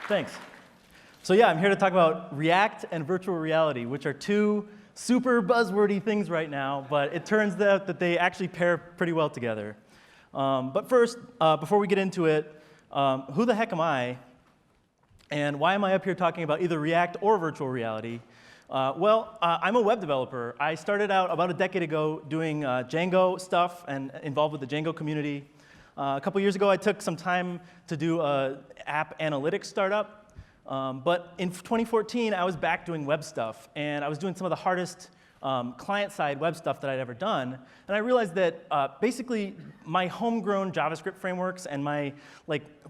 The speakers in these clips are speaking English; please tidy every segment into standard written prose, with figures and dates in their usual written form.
Thanks. So yeah, I'm here to talk about React and virtual reality, which are two super buzzwordy things right now, but it turns out that they actually pair pretty well together. But first, before we get into it, who the heck am I? And why am I up here talking about either React or virtual reality? I'm a web developer. I started out about a decade ago doing Django stuff and involved with the Django community. A couple years ago, I took some time to do an app analytics startup. But in 2014, I was back doing web stuff, and I was doing some of the hardest client-side web stuff that I'd ever done. And I realized that basically my homegrown JavaScript frameworks and my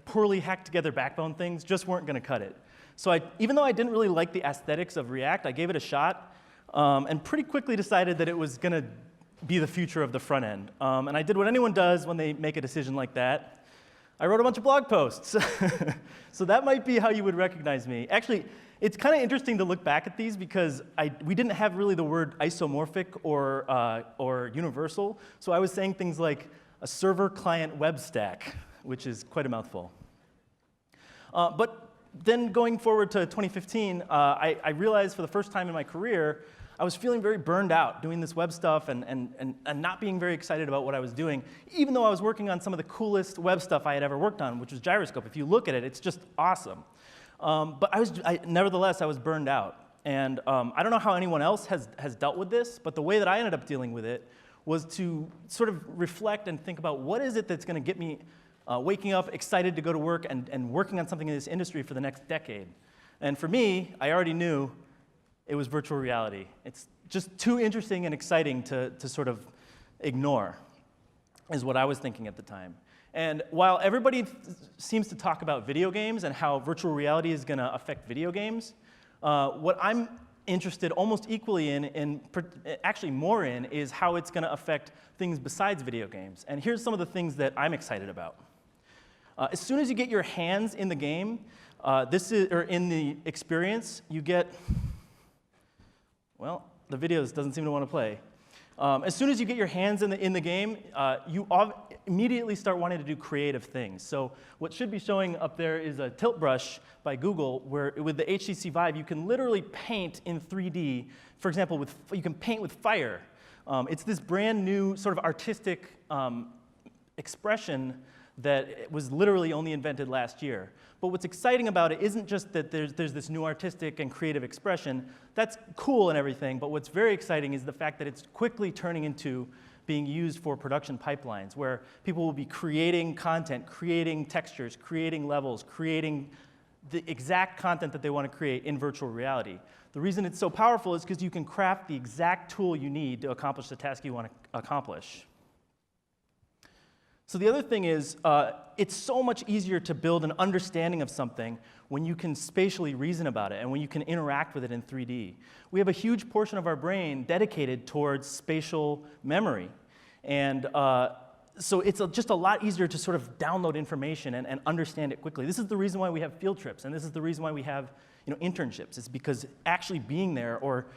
poorly hacked together backbone things just weren't going to cut it. So even though I didn't really like the aesthetics of React, I gave it a shot and pretty quickly decided that it was going to be the future of the front end. And I did what anyone does when they make a decision like that. I wrote a bunch of blog posts. So that might be how you would recognize me. Actually, it's kind of interesting to look back at these because we didn't have really the word isomorphic or universal. So I was saying things like a server-client web stack, which is quite a mouthful. But then going forward to 2015, I realized for the first time in my career, I was feeling very burned out doing this web stuff and not being very excited about what I was doing, even though I was working on some of the coolest web stuff I had ever worked on, which was Gyroscope. If you look at it, it's just awesome. But nevertheless, I was burned out. And I don't know how anyone else has dealt with this, but the way that I ended up dealing with it was to sort of reflect and think about what is it that's going to get me waking up excited to go to work and working on something in this industry for the next decade. And for me, I already knew it was virtual reality. It's just too interesting and exciting to sort of ignore, is what I was thinking at the time. And while everybody seems to talk about video games and how virtual reality is going to affect video games, what I'm interested almost equally in, actually more in, is how it's going to affect things besides video games. And here's some of the things that I'm excited about. As soon as you get your hands in the game, or in the experience, you get, well, the videos doesn't seem to want to play. As soon as you get your hands in the game, you immediately start wanting to do creative things. So what should be showing up there is a tilt brush by Google, where with the HTC Vive, you can literally paint in 3D. For example, you can paint with fire. It's this brand new sort of artistic expression that was literally only invented last year. But what's exciting about it isn't just that there's this new artistic and creative expression. That's cool and everything, but what's very exciting is the fact that it's quickly turning into being used for production pipelines, where people will be creating content, creating textures, creating levels, creating the exact content that they want to create in virtual reality. The reason it's so powerful is because you can craft the exact tool you need to accomplish the task you want to accomplish. So the other thing is, it's so much easier to build an understanding of something when you can spatially reason about it and when you can interact with it in 3D. We have a huge portion of our brain dedicated towards spatial memory. And so it's just a lot easier to sort of download information and understand it quickly. This is the reason why we have field trips, and this is the reason why we have internships. It's because actually being there, or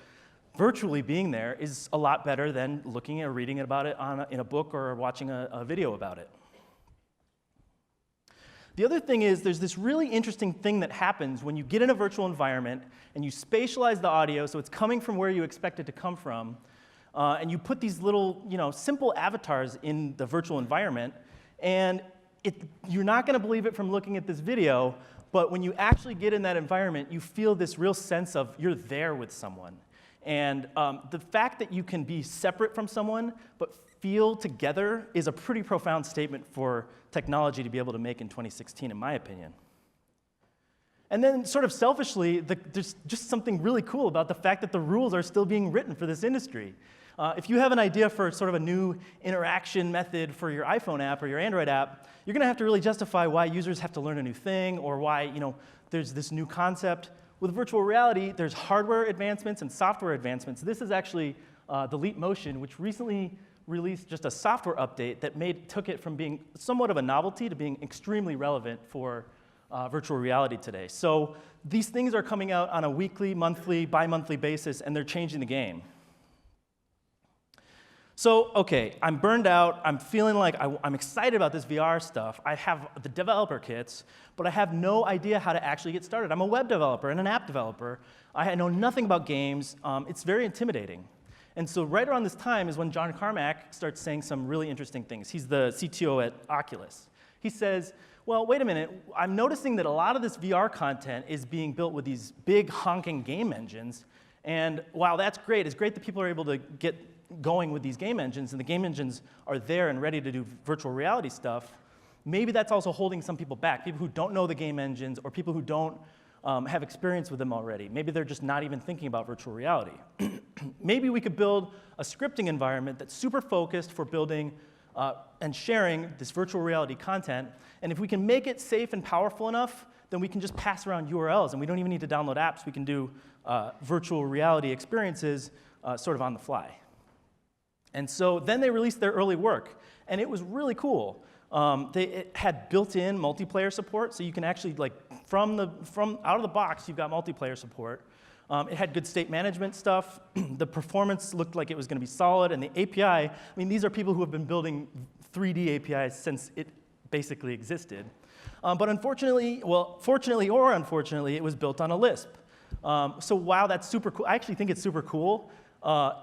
virtually being there, is a lot better than looking or reading about it in a book or watching a video about it. The other thing is there's this really interesting thing that happens when you get in a virtual environment and you spatialize the audio so it's coming from where you expect it to come from, and you put these little simple avatars in the virtual environment, and you're not going to believe it from looking at this video, but when you actually get in that environment, you feel this real sense of you're there with someone. And the fact that you can be separate from someone but feel together is a pretty profound statement for technology to be able to make in 2016, in my opinion. And then sort of selfishly, there's just something really cool about the fact that the rules are still being written for this industry. If you have an idea for sort of a new interaction method for your iPhone app or your Android app, you're going to have to really justify why users have to learn a new thing or why there's this new concept. With virtual reality, there's hardware advancements and software advancements. This is actually the Leap Motion, which recently released just a software update that took it from being somewhat of a novelty to being extremely relevant for virtual reality today. So these things are coming out on a weekly, monthly, bi-monthly basis, and they're changing the game. So, OK, I'm burned out. I'm feeling like I'm excited about this VR stuff. I have the developer kits, but I have no idea how to actually get started. I'm a web developer and an app developer. I know nothing about games. It's very intimidating. And so right around this time is when John Carmack starts saying some really interesting things. He's the CTO at Oculus. He says, well, wait a minute. I'm noticing that a lot of this VR content is being built with these big honking game engines. And while that's great, it's great that people are able to get going with these game engines, and the game engines are there and ready to do virtual reality stuff. Maybe that's also holding some people back, people who don't know the game engines or people who don't have experience with them already. Maybe they're just not even thinking about virtual reality. Maybe we could build a scripting environment that's super focused for building and sharing this virtual reality content. And if we can make it safe and powerful enough, then we can just pass around URLs, and we don't even need to download apps. We can do virtual reality experiences sort of on the fly. And so then they released their early work, and it was really cool. It had built-in multiplayer support, so you can actually, like, from out of the box, you've got multiplayer support. It had good state management stuff. The performance looked like it was going to be solid, and the API, I mean, these are people who have been building 3D APIs since it basically existed. But unfortunately, well, fortunately or unfortunately, it was built on a Lisp. So while that's super cool, I actually think it's super cool.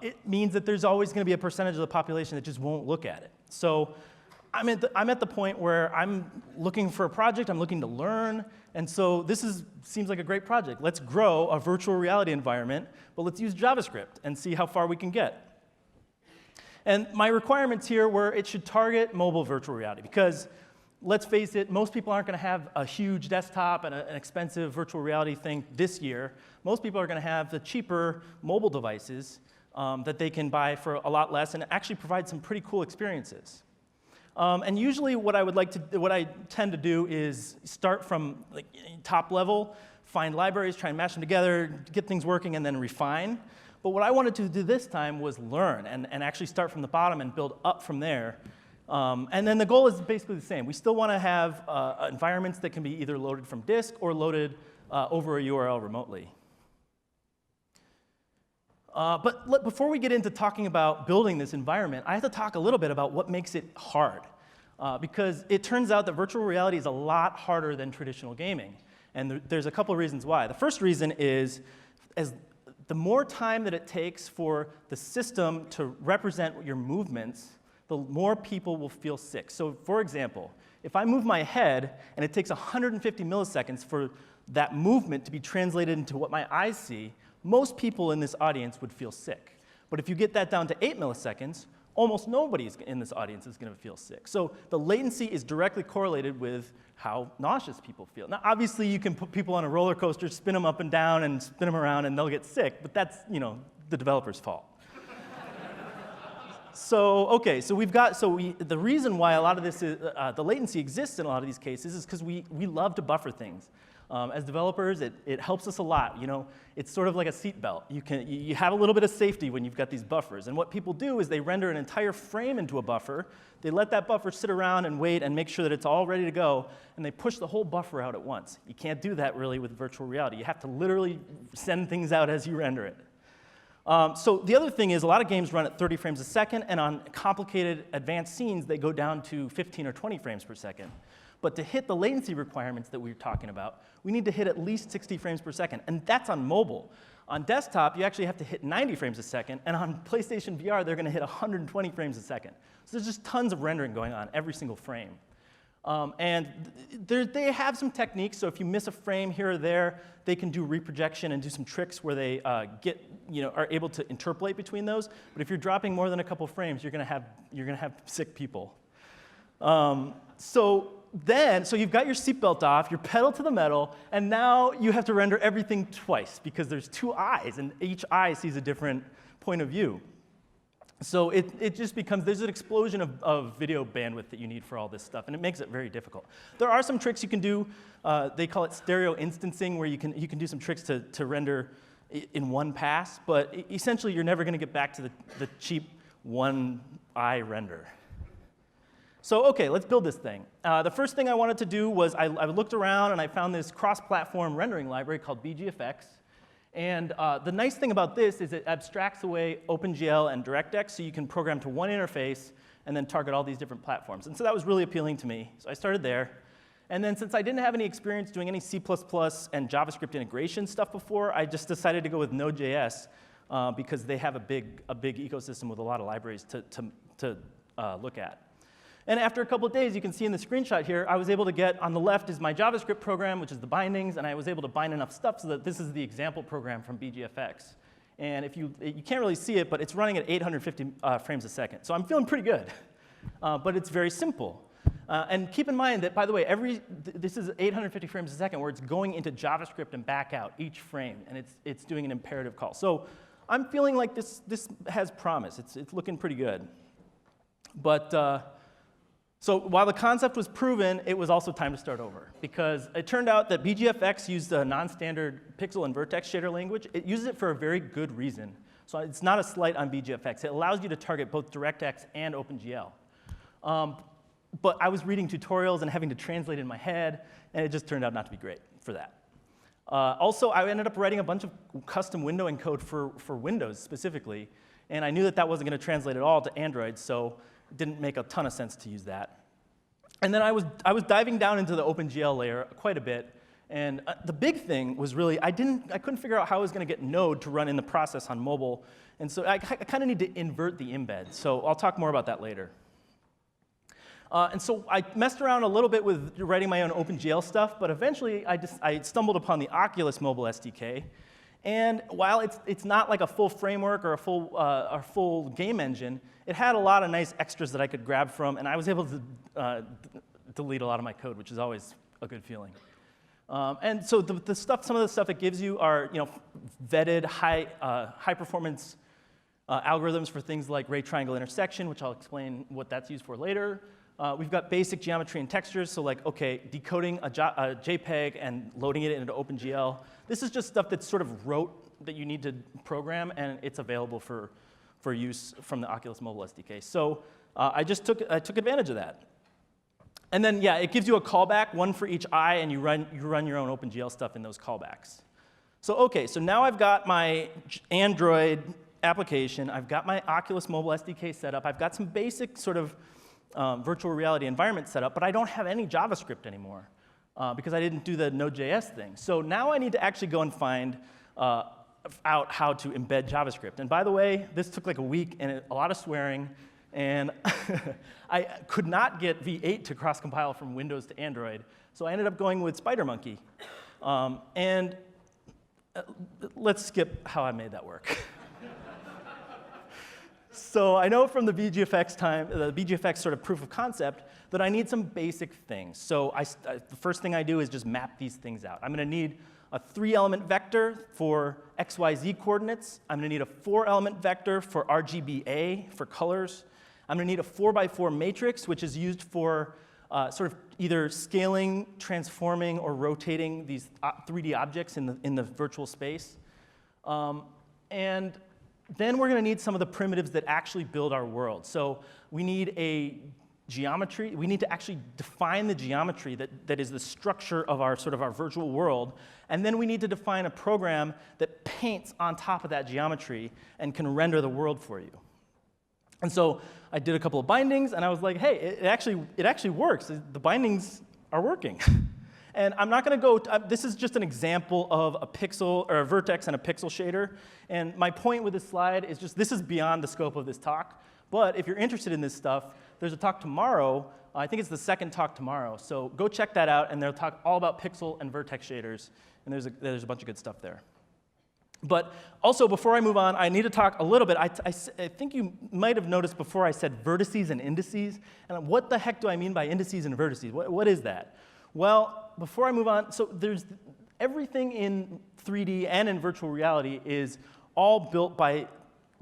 It means that there's always going to be a percentage of the population that just won't look at it. So I'm at the point where I'm looking for a project, I'm looking to learn, and so this seems like a great project. Let's grow a virtual reality environment, but let's use JavaScript and see how far we can get. And my requirements here were it should target mobile virtual reality, because let's face it, most people aren't going to have a huge desktop and an expensive virtual reality thing this year. Most people are going to have the cheaper mobile devices that they can buy for a lot less and actually provide some pretty cool experiences. And usually what I tend to do is start from like top level, find libraries, try and mash them together, get things working, and then refine. But what I wanted to do this time was learn and actually start from the bottom and build up from there. And then the goal is basically the same. We still want to have environments that can be either loaded from disk or loaded over a URL remotely. But before we get into talking about building this environment, I have to talk a little bit about what makes it hard. Because it turns out that virtual reality is a lot harder than traditional gaming. And there's a couple of reasons why. The first reason is the more time that it takes for the system to represent your movements, the more people will feel sick. So for example, if I move my head and it takes 150 milliseconds for that movement to be translated into what my eyes see, most people in this audience would feel sick. But if you get that down to 8 milliseconds, almost nobody in this audience is going to feel sick. So the latency is directly correlated with how nauseous people feel. Now, obviously, you can put people on a roller coaster, spin them up and down, and spin them around, and they'll get sick. But that's, the developer's fault. So OK, so the reason why a lot of this is the latency exists in a lot of these cases is because we love to buffer things. As developers, it helps us a lot. It's sort of like a seatbelt. You have a little bit of safety when you've got these buffers. And what people do is they render an entire frame into a buffer. They let that buffer sit around and wait and make sure that it's all ready to go. And they push the whole buffer out at once. You can't do that really with virtual reality. You have to literally send things out as you render it. So the other thing is a lot of games run at 30 frames a second. And on complicated advanced scenes, they go down to 15 or 20 frames per second. But to hit the latency requirements that we were talking about, we need to hit at least 60 frames per second. And that's on mobile. On desktop, you actually have to hit 90 frames a second. And on PlayStation VR, they're going to hit 120 frames a second. So there's just tons of rendering going on every single frame. And they have some techniques. So if you miss a frame here or there, they can do reprojection and do some tricks where they are able to interpolate between those. But if you're dropping more than a couple frames, you're going to have sick people. So you've got your seatbelt off, your pedal to the metal, and now you have to render everything twice because there's two eyes, and each eye sees a different point of view. So it just becomes, there's an explosion of video bandwidth that you need for all this stuff, and it makes it very difficult. There are some tricks you can do. They call it stereo instancing, where you can do some tricks to render in one pass, but essentially you're never going to get back to the cheap one-eye render. So OK, let's build this thing. The first thing I wanted to do was I looked around and I found this cross-platform rendering library called BGFX. And the nice thing about this is it abstracts away OpenGL and DirectX, so you can program to one interface and then target all these different platforms. And so that was really appealing to me. So I started there. And then since I didn't have any experience doing any C++ and JavaScript integration stuff before, I just decided to go with Node.js because they have a big ecosystem with a lot of libraries to look at. And after a couple of days, you can see in the screenshot here, I was able to get, on the left is my JavaScript program, which is the bindings, and I was able to bind enough stuff so that this is the example program from BGFX. And if you can't really see it, but it's running at 850 frames a second. So I'm feeling pretty good. But it's very simple. And keep in mind that, by the way, this is 850 frames a second where it's going into JavaScript and back out each frame, and it's doing an imperative call. So I'm feeling like this has promise. It's looking pretty good. But so while the concept was proven, it was also time to start over, because it turned out that BGFX used a non-standard pixel and vertex shader language. It uses it for a very good reason. So it's not a slight on BGFX. It allows you to target both DirectX and OpenGL. But I was reading tutorials and having to translate in my head, and it just turned out not to be great for that. Also, I ended up writing a bunch of custom windowing code for Windows specifically, and I knew that wasn't going to translate at all to Android, so it didn't make a ton of sense to use that. And then I was diving down into the OpenGL layer quite a bit, and the big thing was really I couldn't figure out how I was going to get Node to run in the process on mobile, and so I kind of need to invert the embed. So I'll talk more about that later. And so I messed around a little bit with writing my own OpenGL stuff, but eventually I stumbled upon the Oculus Mobile SDK. And while it's not like a full framework or a full game engine, it had a lot of nice extras that I could grab from, and I was able to delete a lot of my code, which is always a good feeling. And so some of the stuff it gives you are vetted high performance algorithms for things like ray triangle intersection, which I'll explain what that's used for later. We've got basic geometry and textures, so like, okay, decoding a JPEG and loading it into OpenGL. This is just stuff that's sort of rote that you need to program, and it's available for use from the Oculus Mobile SDK. So I took advantage of that. And then, yeah, it gives you a callback, one for each eye, and you run your own OpenGL stuff in those callbacks. So okay, so now I've got my Android application. I've got my Oculus Mobile SDK set up. I've got some basic sort of virtual reality environment set up, but I don't have any JavaScript anymore because I didn't do the Node.js thing. So now I need to actually go and find out how to embed JavaScript. And by the way, this took like a week and a lot of swearing, and I could not get V8 to cross-compile from Windows to Android, so I ended up going with SpiderMonkey. And let's skip how I made that work. So I know from the BGFX sort of proof of concept that I need some basic things. So the first thing I do is just map these things out. I'm going to need a 3-element vector for XYZ coordinates. I'm going to need a 4-element vector for RGBA for colors. I'm going to need a 4x4 matrix, which is used for sort of either scaling, transforming, or rotating these 3D objects in the virtual space. And then we're going to need some of the primitives that actually build our world. So we need a geometry. We need to actually define the geometry that is the structure of our virtual world. And then we need to define a program that paints on top of that geometry and can render the world for you. And so I did a couple of bindings, and I was like, hey, it actually works. The bindings are working. And I'm not going to go, this is just an example of a pixel, or a vertex and a pixel shader. And my point with this slide is just, this is beyond the scope of this talk. But if you're interested in this stuff, there's a talk tomorrow. I think it's the second talk tomorrow. So go check that out, and they'll talk all about pixel and vertex shaders. And there's a bunch of good stuff there. But also, before I move on, I need to talk a little bit. I think you might have noticed before I said vertices and indices. And what the heck do I mean by indices and vertices? What is that? Well, before I move on, so there's everything in 3D and in virtual reality is all built by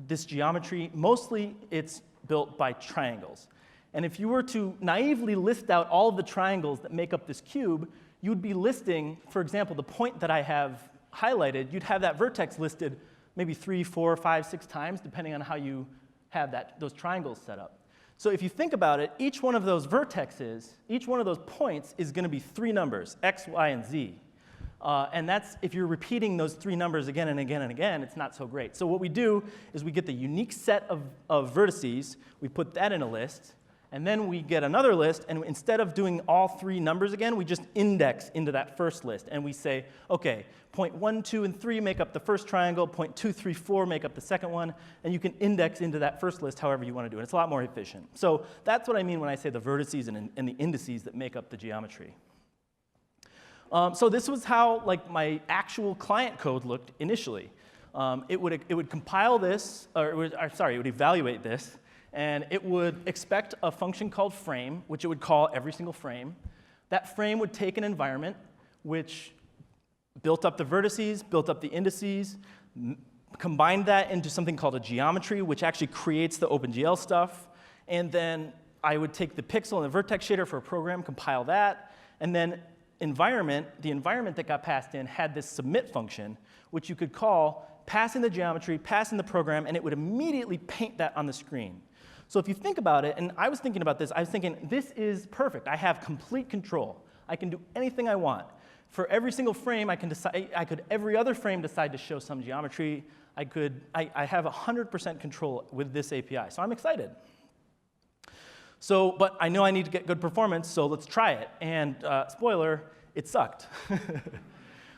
this geometry. Mostly, it's built by triangles. And if you were to naively list out all of the triangles that make up this cube, you would be listing, for example, the point that I have highlighted. You'd have that vertex listed maybe 3, 4, 5, 6 times, depending on how you have those triangles set up. So if you think about it, each one of those vertexes, each one of those points is going to be 3 numbers, x, y, and z. And that's, if you're repeating those 3 numbers again and again and again, it's not so great. So what we do is we get the unique set of vertices, we put that in a list, and then we get another list, and instead of doing all 3 numbers again, we just index into that first list. And we say, OK, point 1, 2, and 3 make up the first triangle, point 2, 3, 4 make up the second one, and you can index into that first list however you want to do it. It's a lot more efficient. So that's what I mean when I say the vertices and the indices that make up the geometry. So this was how my actual client code looked initially. It would compile this, or it would evaluate this, and it would expect a function called frame, which it would call every single frame. That frame would take an environment, which built up the vertices, built up the indices, combined that into something called a geometry, which actually creates the OpenGL stuff. And then I would take the pixel and the vertex shader for a program, compile that, and then the environment that got passed in had this submit function, which you could call, pass in the geometry, pass in the program, and it would immediately paint that on the screen. So if you think about it, and I was thinking about this, I was thinking, this is perfect. I have complete control. I can do anything I want. For every single frame, I could every other frame decide to show some geometry. I have 100% control with this API, so I'm excited. So, but I know I need to get good performance, so let's try it. And spoiler, it sucked.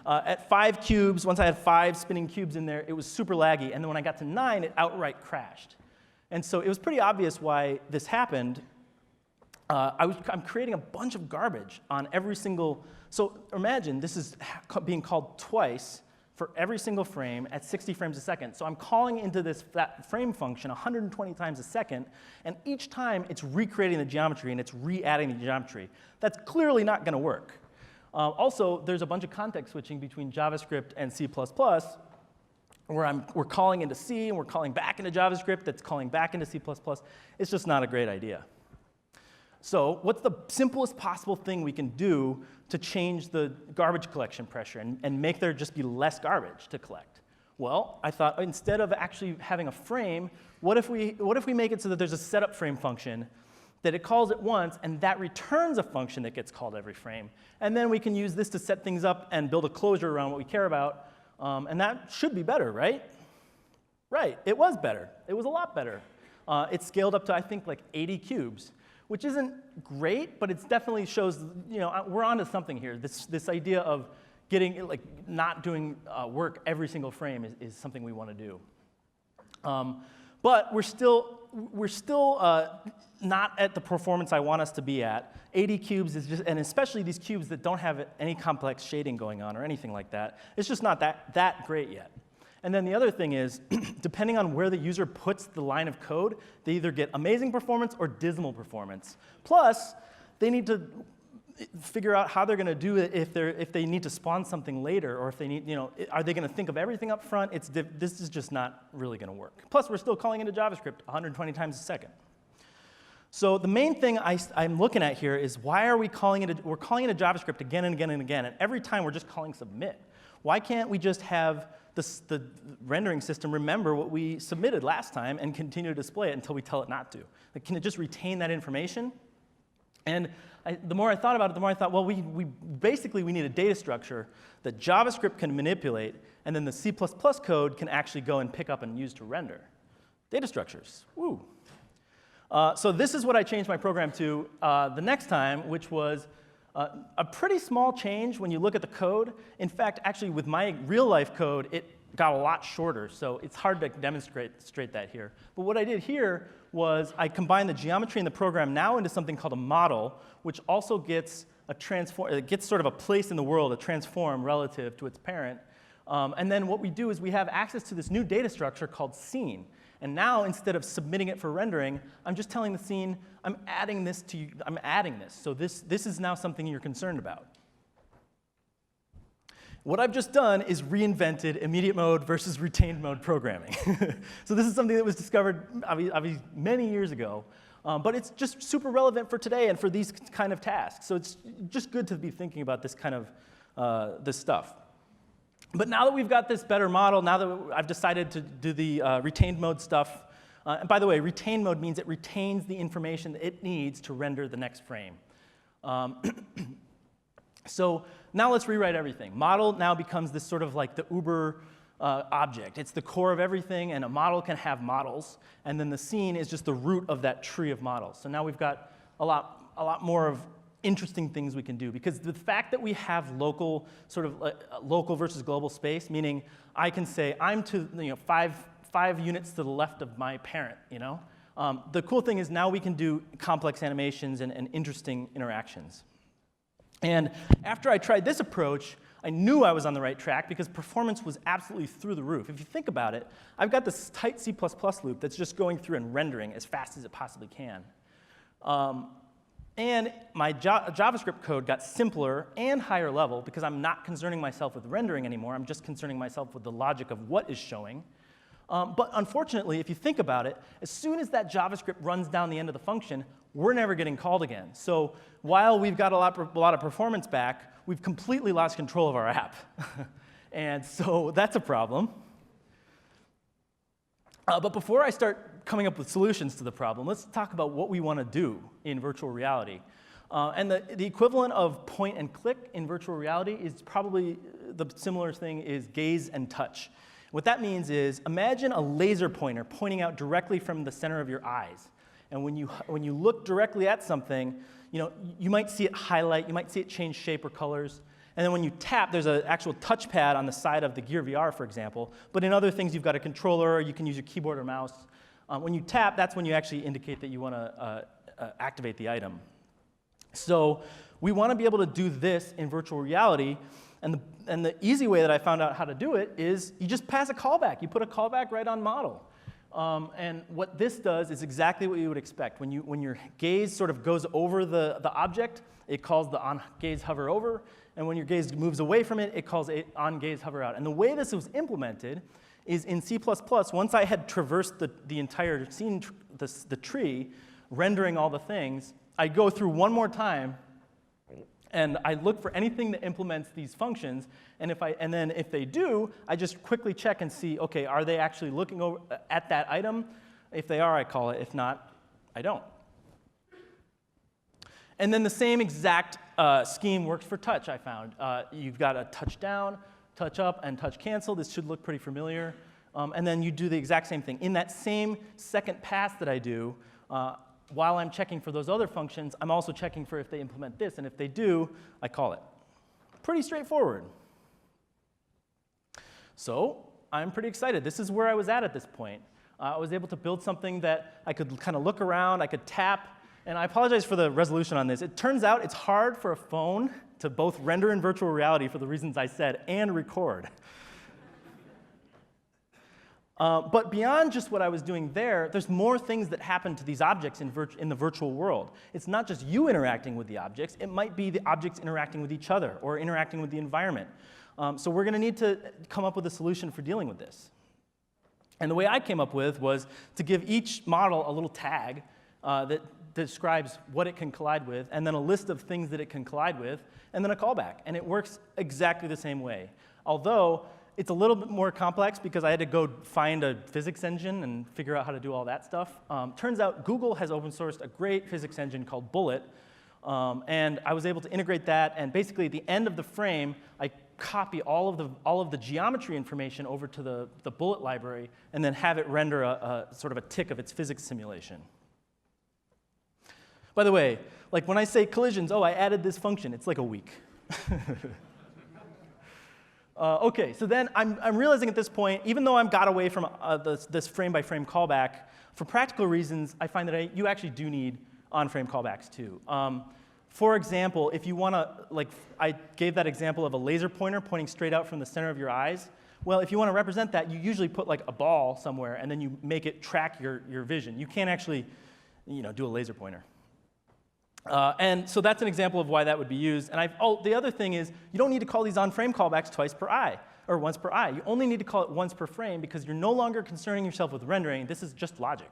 At 5 cubes, once I had 5 spinning cubes in there, it was super laggy. And then when I got to 9, it outright crashed. And so it was pretty obvious why this happened. I'm creating a bunch of garbage on every single. So imagine this is being called twice for every single frame at 60 frames a second. So I'm calling into that frame function 120 times a second, and each time it's recreating the geometry and it's re-adding the geometry. That's clearly not going to work. Also, there's a bunch of context switching between JavaScript and C++, where we're calling into C and we're calling back into JavaScript that's calling back into C++. It's just not a great idea. So what's the simplest possible thing we can do to change the garbage collection pressure and make there just be less garbage to collect? Well, I thought instead of actually having a frame, what if we make it so that there's a setup frame function that it calls it once, and that returns a function that gets called every frame. And then we can use this to set things up and build a closure around what we care about. And that should be better, right? Right, it was better. It was a lot better. It scaled up to, I think, like 80 cubes, which isn't great, but it definitely shows, we're onto something here. This idea of getting, not doing work every single frame is something we want to do. But we're still not at the performance I want us to be at. 80 cubes is just, and especially these cubes that don't have any complex shading going on or anything like that, it's just not that great yet. And then the other thing is, depending on where the user puts the line of code, they either get amazing performance or dismal performance. Plus, they need to figure out how they're going to do it if they need to spawn something later, or if they need, are they going to think of everything up front? This is just not really going to work. Plus, we're still calling into JavaScript 120 times a second. So the main thing I'm looking at here is why are we're calling into JavaScript again and again and again, and every time we're just calling submit. Why can't we just have the rendering system remember what we submitted last time and continue to display it until we tell it not to? Can it just retain that information? And the more I thought about it, the more I thought, well, we basically need a data structure that JavaScript can manipulate, and then the C++ code can actually go and pick up and use to render. Data structures, woo. So this is what I changed my program to the next time, which was a pretty small change when you look at the code. In fact, actually, with my real-life code, it got a lot shorter, so it's hard to demonstrate that here. But what I did here was I combined the geometry in the program now into something called a model, which also gets it gets sort of a place in the world, a transform relative to its parent. And then what we do is we have access to this new data structure called scene. And now, instead of submitting it for rendering, I'm just telling the scene, I'm adding this to you, I'm adding this. So this is now something you're concerned about. What I've just done is reinvented immediate mode versus retained mode programming. So this is something that was discovered obviously many years ago, but it's just super relevant for today and for these kind of tasks. So it's just good to be thinking about this kind of this stuff. But now that we've got this better model, now that I've decided to do the retained mode stuff, and by the way, retained mode means it retains the information that it needs to render the next frame. So now let's rewrite everything. Model now becomes this sort of like the Uber object. It's the core of everything, and a model can have models. And then the scene is just the root of that tree of models. So now we've got a lot more of interesting things we can do, because the fact that we have local local versus global space, meaning I can say I'm to five units to the left of my parent. The cool thing is now we can do complex animations and interesting interactions. And after I tried this approach, I knew I was on the right track because performance was absolutely through the roof. If you think about it, I've got this tight C++ loop that's just going through and rendering as fast as it possibly can. And my JavaScript code got simpler and higher level because I'm not concerning myself with rendering anymore. I'm just concerning myself with the logic of what is showing. But unfortunately, if you think about it, as soon as that JavaScript runs down the end of the function, we're never getting called again. So while we've got a lot of performance back, we've completely lost control of our app. And so that's a problem. But before I start coming up with solutions to the problem, let's talk about what we want to do in virtual reality. And the equivalent of point and click in virtual reality is probably the similar thing is gaze and touch. What that means is imagine a laser pointer pointing out directly from the center of your eyes. And when you look directly at something, you might see it highlight, you might see it change shape or colors. And then when you tap, there's an actual touchpad on the side of the Gear VR, for example. But in other things, you've got a controller, or you can use your keyboard or mouse. When you tap, that's when you actually indicate that you want to activate the item. So we want to be able to do this in virtual reality. And the easy way that I found out how to do it is you just pass a callback. You put a callback right on model. And what this does is exactly what you would expect. When your gaze sort of goes over the object, it calls the on-gaze hover over. And when your gaze moves away from it, it calls it on-gaze hover out. And the way this was implemented is in C++, once I had traversed the entire scene, the tree, rendering all the things, I go through one more time, and I look for anything that implements these functions. And then if they do, I just quickly check and see, OK, are they actually looking over at that item? If they are, I call it. If not, I don't. And then the same exact scheme works for touch, I found. You've got a touch down, touch up, and touch cancel. This should look pretty familiar. And then you do the exact same thing. In that same second pass that I do, while I'm checking for those other functions, I'm also checking for if they implement this. And if they do, I call it. Pretty straightforward. So I'm pretty excited. This is where I was at this point. I was able to build something that I could kind of look around, I could tap. And I apologize for the resolution on this. It turns out it's hard for a phone to both render in virtual reality for the reasons I said and record. But beyond just what I was doing there's more things that happen to these objects in the virtual world. It's not just you interacting with the objects. It might be the objects interacting with each other or interacting with the environment. So we're going to need to come up with a solution for dealing with this. And the way I came up with was to give each model a little tag that describes what it can collide with, and then a list of things that it can collide with, and then a callback. And it works exactly the same way. Although it's a little bit more complex because I had to go find a physics engine and figure out how to do all that stuff. Turns out Google has open sourced a great physics engine called Bullet. And I was able to integrate that. And basically, at the end of the frame, I copy all of the geometry information over to the Bullet library and then have it render a sort of a tick of its physics simulation. By the way, like when I say collisions, oh, I added this function. It's like a week. OK, so then I'm realizing at this point, even though I've got away from this frame-by-frame callback, for practical reasons, I find that you actually do need on-frame callbacks, too. For example, if you want to, like I gave that example of a laser pointer pointing straight out from the center of your eyes. Well, if you want to represent that, you usually put like a ball somewhere, and then you make it track your vision. You can't actually do a laser pointer. And so that's an example of why that would be used. And the other thing is, you don't need to call these on-frame callbacks twice per eye, or once per eye. You only need to call it once per frame because you're no longer concerning yourself with rendering. This is just logic.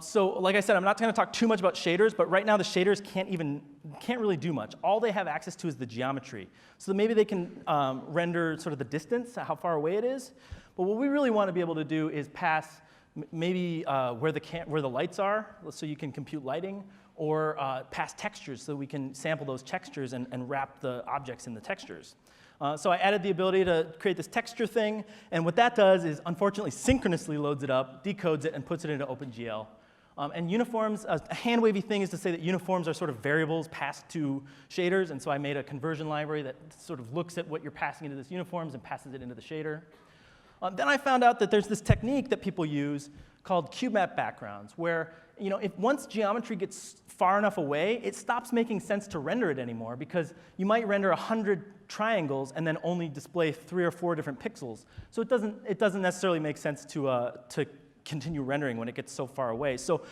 So like I said, I'm not going to talk too much about shaders, but right now the shaders can't really do much. All they have access to is the geometry. So maybe they can render sort of the distance, how far away it is. But what we really want to be able to do is pass maybe where the lights are, so you can compute lighting, or pass textures so we can sample those textures and wrap the objects in the textures. So I added the ability to create this texture thing, and what that does is, unfortunately, synchronously loads it up, decodes it, and puts it into OpenGL. And uniforms, a hand-wavy thing is to say that uniforms are sort of variables passed to shaders, and so I made a conversion library that sort of looks at what you're passing into this uniforms and passes it into the shader. Then I found out that there's this technique that people use called Cubemap backgrounds, where if once geometry gets far enough away, it stops making sense to render it anymore, because you might render 100 triangles and then only display 3 or 4 different pixels. So it doesn't necessarily make sense to continue rendering when it gets so far away. So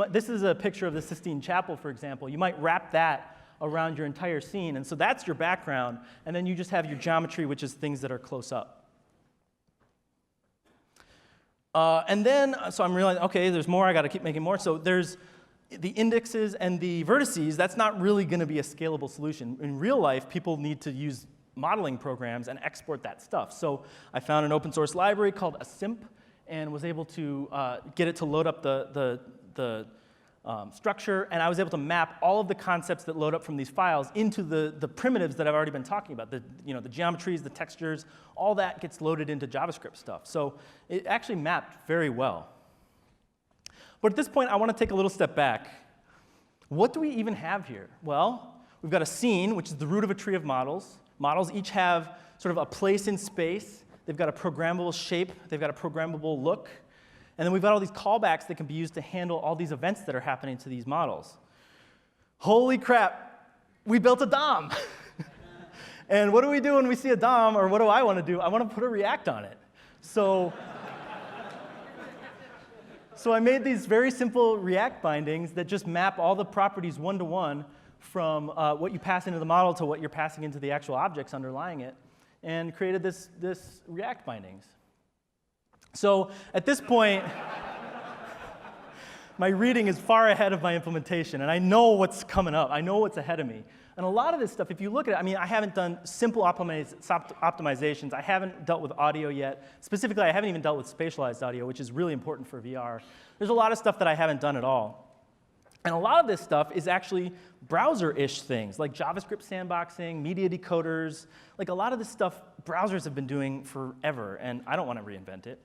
this is a picture of the Sistine Chapel, for example. You might wrap that around your entire scene, and so that's your background, and then you just have your geometry, which is things that are close up. And then, so I'm realizing, OK, there's more. I got to keep making more. So there's the indexes and the vertices. That's not really going to be a scalable solution. In real life, people need to use modeling programs and export that stuff. So I found an open source library called Asimp and was able to get it to load up the structure. And I was able to map all of the concepts that load up from these files into the primitives that I've already been talking about, the geometries, the textures, all that gets loaded into JavaScript stuff. So it actually mapped very well. But at this point, I want to take a little step back. What do we even have here? Well, we've got a scene, which is the root of a tree of models. Models each have sort of a place in space. They've got a programmable shape. They've got a programmable look. And then we've got all these callbacks that can be used to handle all these events that are happening to these models. Holy crap, we built a DOM. And what do we do when we see a DOM, or what do I want to do? I want to put a React on it. So I made these very simple React bindings that just map all the properties one-to-one from what you pass into the model to what you're passing into the actual objects underlying it, and created this React bindings. So at this point, my reading is far ahead of my implementation, and I know what's coming up. I know what's ahead of me. And a lot of this stuff, if you look at it, I mean, I haven't done simple optimizations. I haven't dealt with audio yet. Specifically, I haven't even dealt with spatialized audio, which is really important for VR. There's a lot of stuff that I haven't done at all. And a lot of this stuff is actually browser-ish things, like JavaScript sandboxing, media decoders. Like a lot of this stuff, browsers have been doing forever, and I don't want to reinvent it.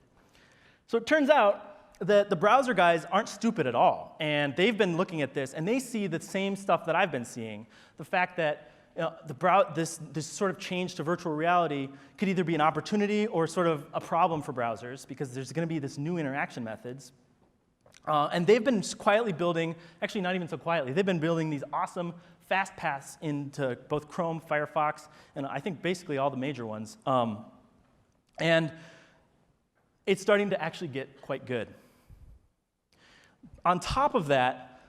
So it turns out that the browser guys aren't stupid at all. And they've been looking at this, and they see the same stuff that I've been seeing. The fact that this sort of change to virtual reality could either be an opportunity or sort of a problem for browsers, because there's going to be this new interaction methods. And they've been quietly building, actually not even so quietly, they've been building these awesome fast paths into both Chrome, Firefox, and I think basically all the major ones. And it's starting to actually get quite good. On top of that,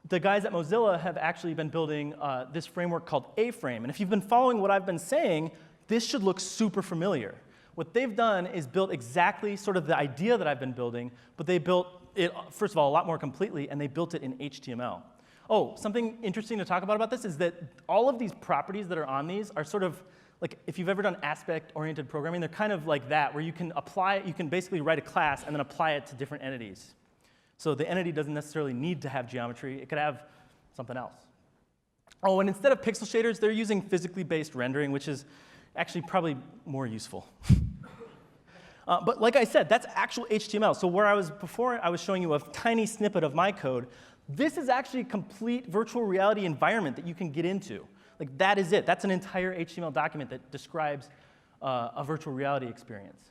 the guys at Mozilla have actually been building this framework called A-Frame. And if you've been following what I've been saying, this should look super familiar. What they've done is built exactly sort of the idea that I've been building, but they built it, first of all, a lot more completely, and they built it in HTML. Oh, something interesting to talk about this is that all of these properties that are on these are sort of like, if you've ever done aspect-oriented programming, they're kind of like that, where you can apply it, you can basically write a class and then apply it to different entities. So the entity doesn't necessarily need to have geometry. It could have something else. Oh, and instead of pixel shaders, they're using physically based rendering, which is actually probably more useful. But like I said, that's actual HTML. So where I was before, I was showing you a tiny snippet of my code. This is actually a complete virtual reality environment that you can get into. Like, that is it. That's an entire HTML document that describes a virtual reality experience.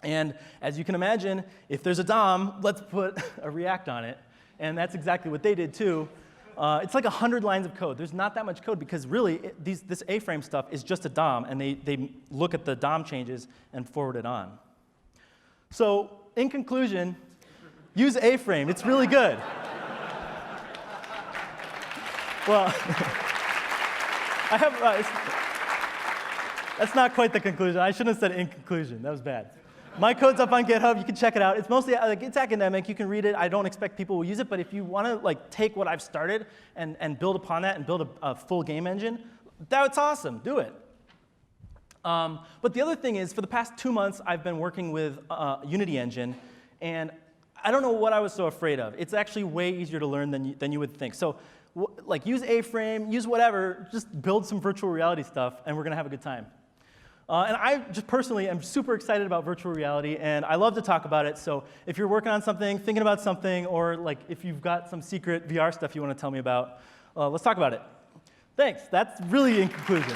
And as you can imagine, if there's a DOM, let's put a React on it. And that's exactly what they did, too. It's like 100 lines of code. There's not that much code, because really, this A-frame stuff is just a DOM, and they look at the DOM changes and forward it on. So in conclusion, use A-frame. It's really good. Well, I have, that's not quite the conclusion. I shouldn't have said in conclusion. That was bad. My code's up on GitHub. You can check it out. It's mostly, it's academic. You can read it. I don't expect people will use it. But if you want to take what I've started and build upon that and build a full game engine, that's awesome. Do it. But the other thing is, for the past 2 months, I've been working with Unity Engine. And I don't know what I was so afraid of. It's actually way easier to learn than you would think. So like use A-frame, use whatever, just build some virtual reality stuff, and we're going to have a good time. And I just personally am super excited about virtual reality, and I love to talk about it. So if you're working on something, thinking about something, or like if you've got some secret VR stuff you want to tell me about, let's talk about it. Thanks. That's really in conclusion.